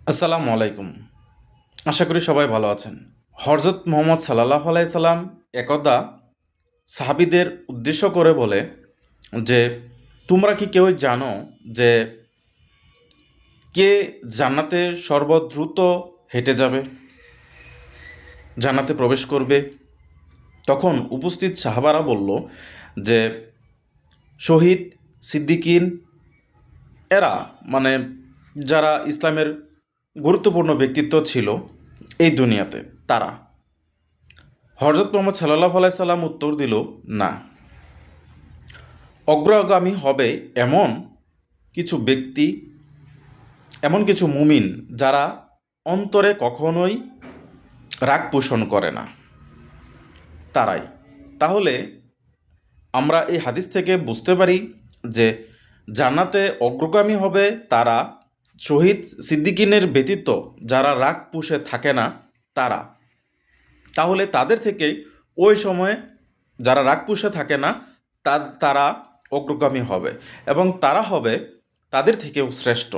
আসসালামু আলাইকুম। আশা করি সবাই ভালো আছেন। হযরত মুহাম্মদ সাল্লাল্লাহু আলাইহি সাল্লাম একদা সাহাবীদের উদ্দেশ্য করে বলে যে, "তোমরা কি কেউ জানো যে কে জান্নাতে সর্বদ্রুত হেঁটে যাবে? জান্নাতে প্রবেশ করবে?" তখন উপস্থিত সাহাবারা বলল যে, "শহীদ, সিদ্দিকিন এরা মানে যারা ইসলামের গুরুত্বপূর্ণ ব্যক্তিত্ব ছিল এই দুনিয়াতে তারা।" হযরত মুহাম্মদ সাল্লাল্লাহু আলাইহি সাল্লাম উত্তর দিল, "না, অগ্রগামী হবে এমন কিছু ব্যক্তি, এমন কিছু মুমিন যারা অন্তরে কখনোই রাগ পোষণ করে না, তারাই।" তাহলে আমরা এই হাদিস থেকে বুঝতে পারি যে জান্নাতে অগ্রগামী হবে তারা, শহীদ সিদ্দিকিনের ব্যতীত যারা রাগ পুষে থাকে না তারা। তাহলে তাদের থেকেই ওই সময়ে যারা রাগ পুষে থাকে না তারা অগ্রগামী হবে এবং তারা হবে তাদের থেকেও শ্রেষ্ঠ।